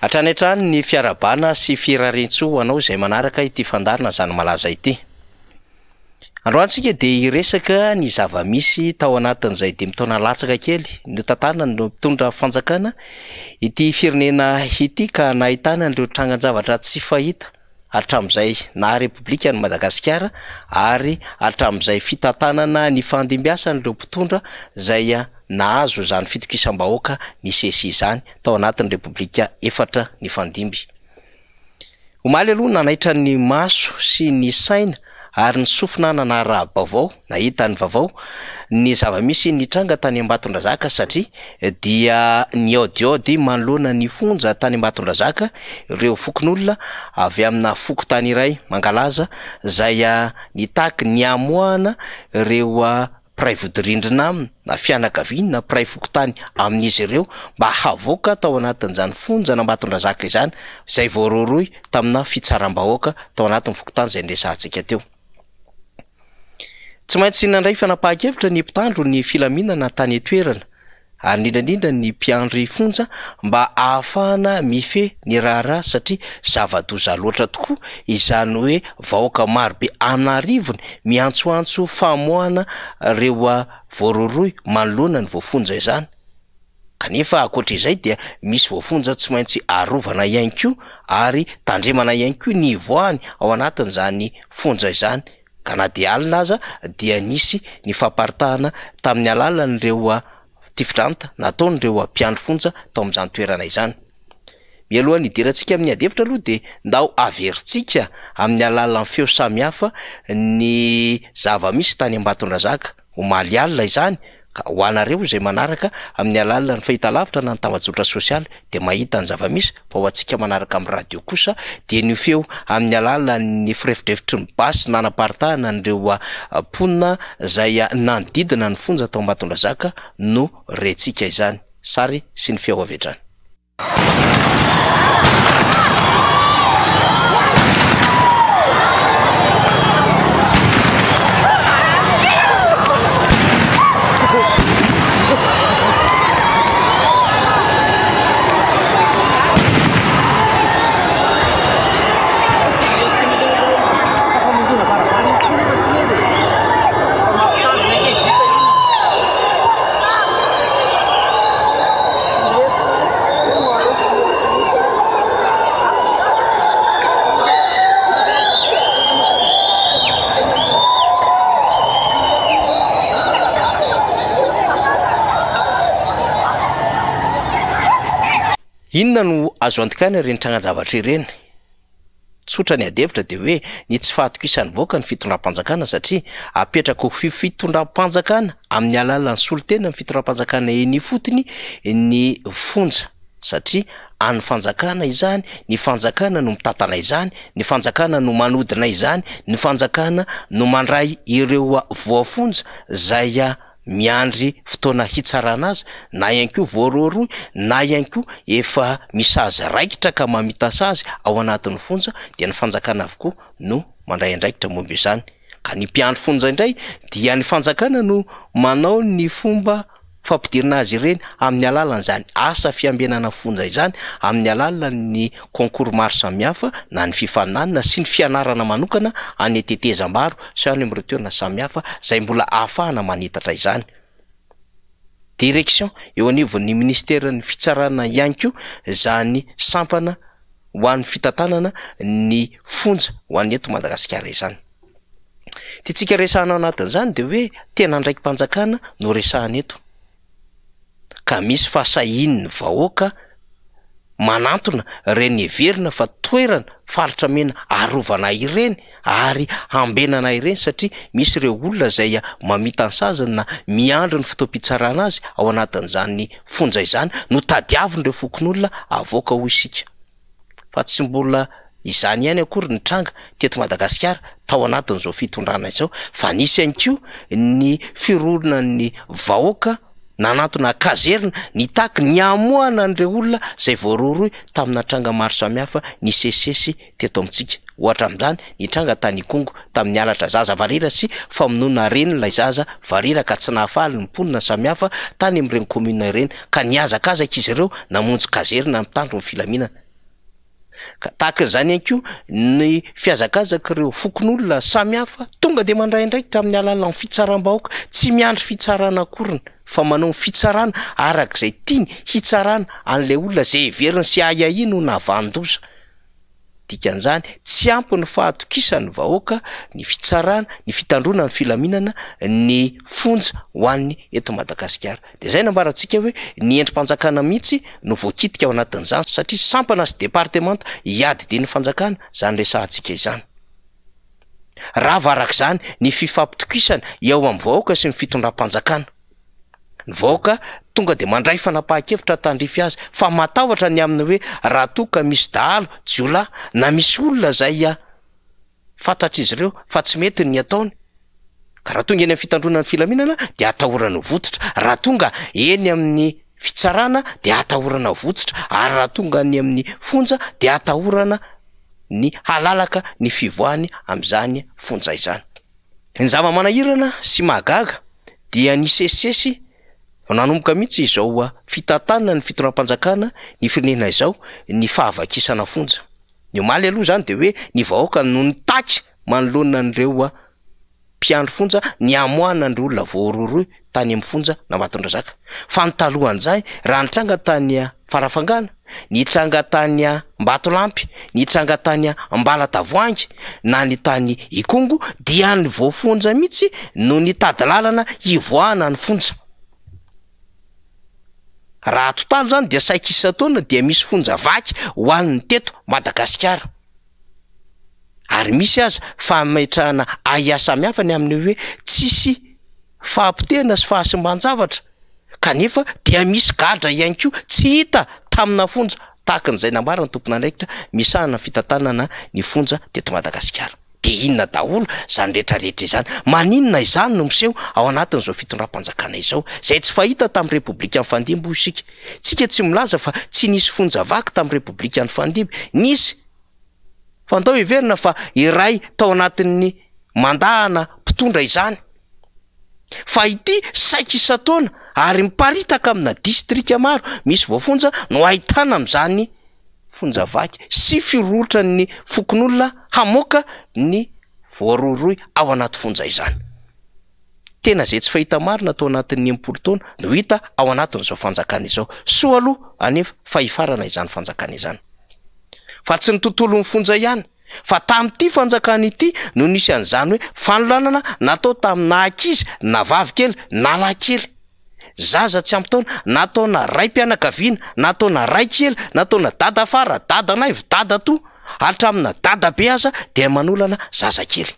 Hatrany hatrany ny fiarabana sy firarentsoa anao izay manaraka ity fandarina zany malaza ity. Androantsika dia iresaka ny zava-misy tao anatin'izay 10 taona latsaka kely ny tantarana no mpitondra fanjakana ity firenena ity ka nahitana ireo trangan-javatra tsy fahita hatramin'izay na Repoblika ny Madagasikara ary hatramin'izay fitantanana ny fandimbiasan'ireo mpitondra izay nahazo zany fitokisam-bahoaka ny CESI zany tao anatin'ny Repoblika efatra ny fandimby. Omaly aloha nanaitra ny maso sy ny saina ary ny sofina nanara-baovao nahita ny vaovao ny zava-misy nitranga tany Ambatondrazaka satria dia ny aodiaody manoloana ny fonja tany Ambatondrazaka ireo fokon'olona avy amina fokotany iray mangalaza izay nitaky ny amoahana ireo pray vodirindrina na fianakaviana na pray fokotany amin'izy ireo mba havoaka tao anatin'izany fonjana Ambatondrazaka izany izay voaroroy tamina fitsaram-bahoaka tao anatin'ny fokotany izay nresantsika teo. Tsy maintsy nandray fanapahan-kevitra ny mpitandro ny filaminana tany etoerana ary indrindrandrindra ny mpiandry fonja mba ahafahana mifehy ny raharaha satria zava-doza loatra tokoa izany hoe vahoaka marobe anarivony miantsoantso famoahana ireo voaroroy manoloana ny voafonja izany. Kanefa ankoatr'izay dia misy voafonja tsy maintsy arovana ihany koa ary tandremana ihany koa ny ivoahany ao anatin'izany fonja izany. Ka na dia alina aza dia nisy ny famparitahana tamin'ny alalan'ireo tifidrantana nataon'ireo mpiandry fonja tao amin'izany toerana izany. Mialohan'ny idirantsika amin'ny adevitra aloha dia ndao averintsika amin'ny alalan'ny feo samihafa ny zava-misy tany Ambatondrazaka omaly alina izany ka ho anareo izay manaraka amin'ny alalan'ny fahitalavitra na ny tambazotra sosialy dia mahita ny zava-misy fa ho antsika manaraka amin'ny radio kosa dia ny feo amin'ny alalan'ny firefitrevitry ny basy nanam-paritahana n'ireo mponina izay nanodidina ny fonja tao Ambatondrazaka no rentsika izany. Sary sy ny feo avetrany. Inona no azo antokaina ireny trangan-javatra ireny? Tsotra ny adevitra dia hoe ny tsy fahatokisan'ny voaka ny fitondram-panjakana satria apetraka ho fitondram-panjakana amin'ny alalan'ny solotena ny fitondram-panjakana eny fotony ny fonja satria any fanjakana izany, ny fanjakana no mitantana izany, ny fanjakana no manodina izany, ny fanjakana no mandray ireo voafonja izay miandry fotoana hitsarana azy na ihany koa voaroroy na ihany koa efa misazy raikitra ka mamita sazy ao anatin'ny fonja dia ny fanjakana avokoa no mandray andraikitra momba izany. Ka ny mpiandry fonja indray dia ny fanjakana no manao ny fomba fampidirina azy ireny amin'ny alalan'izany asa fiambenana fonja izany amin'ny alalan'ny concours maro samihafa na ny fifaninanana sy ny fianarana manokana any tetezam-baro sy any amin'ireo toerana samihafa izay mbola ahafahana manitatra izany. Direction eo anivon'ny ministeran'ny fitsarana ihany koa izany sampana ho an'ny fitantanana ny fonja ho an'ny eto Madagasikara izany. Tiantsika resahana anatin'izany dia hoe tena ndraiky mpanjakana no resahana eto. Ka misy fahasahin'ny vahoaka manantona reny everina fa toerana faritra mena arovana ireny ary hambenana ireny satria misy ireo olona izay mamita ny sazany na miandry ny fotoam-pitsarana azy ao anatin'izany fonja izany no tadiavin'ireo fokon'olona avoaka ho isika. Fa tsy mbola izany ihany akory ny tranga teto Madagasikara tao anatin'izao fitondrana izao fa nisy ihany koa ny firorona ny vahoaka nanatona kazerina nitaky ny amoahana an'ireo olona izay voaroroy tamina tranga maro samihafa ny sesesy teto amintsika. Ohatra amin'izany ny tranga tany Kongo tamin'ny alatra zaza varira sy famonoana reny ilay zaza varira ka tsy nahafaly ny mponina samihafa tany amin'ireny komina ireny ka niazakazaka izy ireo namonjy kazerina mitandro ny filaminana. ka tahaka zany ihany koa ny fiazakazaka ireo fokon'olona samihafa tonga de mandray ndraikitra amin'ny alalan'ny fitsaram-bahoaka tsy miandry fitsarana akoriny fa manao fitsarana arak'izay tiany hitsarana an'lay olona zay heveriny sy ahahiny ho navandoza dikan'izany tsy ampy ny fahatokisany vahoaka ny fitsarana ny fitandrona ny filaminana ny fonja ho an'ny eto Madagasikara de zay nambarantsika hoe ny endrim-panjakana mihitsy no voakitika ao anatin'izany satria sampana sy departemanta hiady de ny fanjakana zany resahantsika izany raha varak'izany ny fifampitokisana eo amin'ny vahoaka sy ny fitondram-panjakana ny vahoaka tonga de mandray fanapahan-kevitra tandrify azy fa matahotra ny aminy hoe raha toka misy dahalo jiolahy na misy olona zay fantatra izy ireo fa tsy mety ny ataony ka raha tonga eny amin'ny fitandrona ny filaminana de atahorana vototra raha tonga eny amin'ny fitsarana de atahorana vototra ary raha tonga ny amin'ny fonja de atahorana ny halalaka ny fivoahany am'izany fonja izany ny zava-manahirana sy mahagaga dia ny sesisesy nanomboka mihitsy izao fitantanana ny fitondram-panjakana ny firenena izao ny fahavakisana fonja ny omaly aloha zany de hoe ny vahoaka no ny taky manoloana an'ireo mpiandro fonja ny amoahana an'ireo olona voaroroy tany amin'ny fonja na Ambatondrazaka fa ny talohan'izay raha nitranga tany Farafangana ny tranga tany Mbatolampy ny tranga tany Ambalatavoangy na ny tany Ikongo dia ny voafonja mihitsy no ny tady lalana hivoahana ny fonja raha totalo zany dia saika isa-taona dia misy fonja vaky ho an'ny teto Madagasikara ary misy aza fametrahana aia samihafa ny amin'ny hoe tsisy fahampitena sy fahasimban-javatra kanefa dia misy gadra ihany koa tsy hita tamina fonja tahaka n'izay nambarany tompon'andraikitra misahana fitantanana ny fonja teto Madagasikara de inona daholo zany rehetrarehetra izany maninona izany no miseho ao anatin'izao fitondram-panjakana izao zay tsy fahita tamin'ny repoblika ny Fandimby isika tsika tsy milaza fa tsy nisy fonja vaky tamin'ny repoblika ny Fandimby nisy fandao heverina fa iray tao anatin'ny mandahana mpitondra izany fa ity saika isa-taona ary miparitaka amina distrika maro misy voafonja no ahitana am'izany fonja vaky sy firootran'ny fokon'olona hamoaka ny voaroroy ao anaty fonja izany tena zay tsy fahita marina tao anatin'ny 80 taona no hita ao anatin'izao fanjakana izao soa aloha anefa fa hifarana izany fanjakana izany fa tsy ny tontolo ny fonja ihany fa tamin'ity fanjakana ity no nisy an'izany hoe fanolanana natao tamina ankizy na vavikely na lahy-kely zaza tsy ampy taona nataona ray mpianakaviana nataona ray kely nataona dada fara dada naivo dada to hatramina dada be aza de manolana zaza kely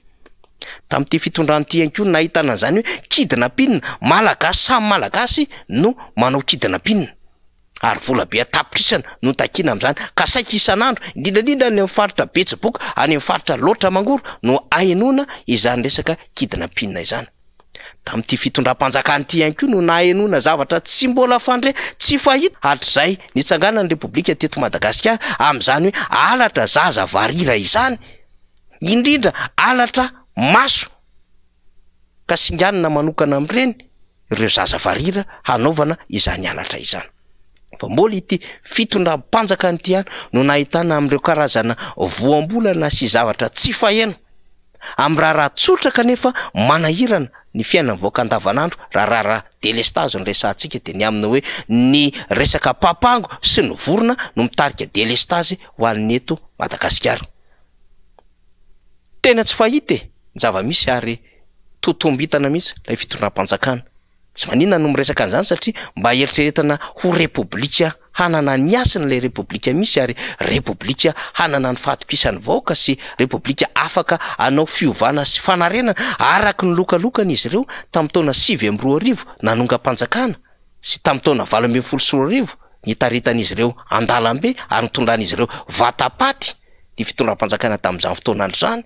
tamin'ity fitondranyity ihany koa nahitana an'izany hoe kidina-pinina malagasy samy malagasy no manao kidina-pinina ary vola be atapitrisana no takina am'izany ka saika isan'andro indrindrandrindra any amin'ny faritra Betsiboka any amin'ny faritra Loatra Mangoro no ahenona izany resaka kidina-pinina izany tamin'ity fitondram-panjakana ity ihany koa no nahenona zavatra tsy mbola fandre tsy fahita hatr'izay nitsangana ny repoblika teto Madagasikara am'izany hoe alatra zaza varira izany indrindra alatra maso ka singanina manokana am'ireny ireo zaza varira hanaovana izany alatra izany fa mbola ity fitondram-panjakana ity ihany no nahitana am'ireo karazana voambolana sy zavatra tsy faheno am'raha tsotra kanefa manahirana ny fiainana vahoaka andavanandro raha delestage ny resantsika de ny amina hoe ny resaka papango sy ny vorona no mitarika delestage ho an'ny eto Madagasikara tena tsy fahita ny zava-misy ary totombitana mihitsy lay fitondram-panjakana tsy maninona no miresaka an'izany satria mba eritreretana ho repoblika hanana ny asiny lay repoblika misy ary repoblika hanana ny fahatokisany vahoaka sy repoblika afaka anao fiovana sy fanarenana araky ny lokalokana izy ireo tamin'ny taona 2022 nanonga-panjakana sy tamin'ny taona 2024 nitaritan'izy ireo andalambe ary nitondran'izy ireo vatapaty ny fitondram-panjakana tamin'izany fotoanandro zany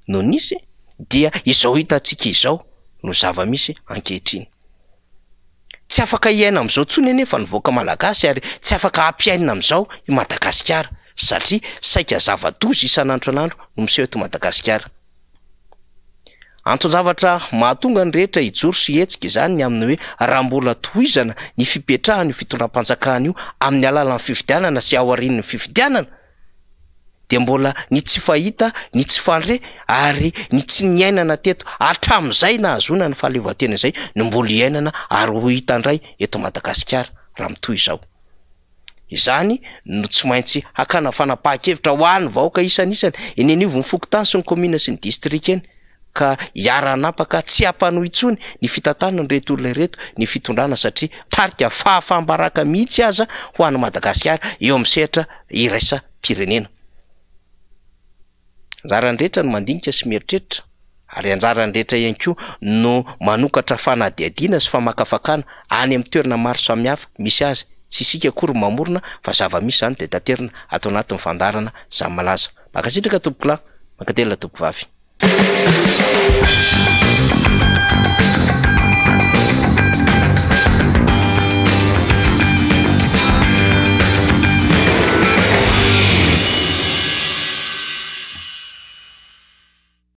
no nisy dia izao hitantsika izao no zava-misy ankehitriny tsy afaka iaina am'izao tsony nefa ny vahoaka malagasy ary tsy afaka ampiainina am'izao i Madagasikara satria saika zava-doza isan'andro an'andro no miseho eto Madagasikara anton-javatra mahatonga ny rehetra hijoro sy hetsika izany ny amin'ny hoe raha mbola tohizana ny fipetrahany fitondram-panjakana io amin'ny alalan'ny fifidianana sy ao aorian'ny fifidianana de mbola ny tsy fahita ny tsy fandre ary ny tsy niainana teto hatramin'izay nahazona ny fahaleovantena izay no mbola iainana ary ho hitandray eto Madagasikara raha mitoy izao. Izany no tsy maintsy hakana fanapahan-kevitra ho an'ny vahoaka isan'isany eny anivon'ny Fokotany sy ny komina sy ny distrika eny ka hiara-napaka tsy hampanohy intsony ny fitantanana reto olona reto ny fitondrana satria tarika fahafambaraka mihitsy aza ho an'ny Madagasikara eo amin'ny sehatra iraisam-pirenena. Anjarany rehetra no mandinika sy mieritreritra ary anjarany rehetra ihany koa no manokatra fanadihadiana sy famakafakana any amin'ny toerana maro samihafa misy azy. Tsy isika akory mamorona fa zava-misy zany de taterina atao anatin'ny fandarana zany malaza. Makasitraka tompoko lahy, makatelina tompoko vavy.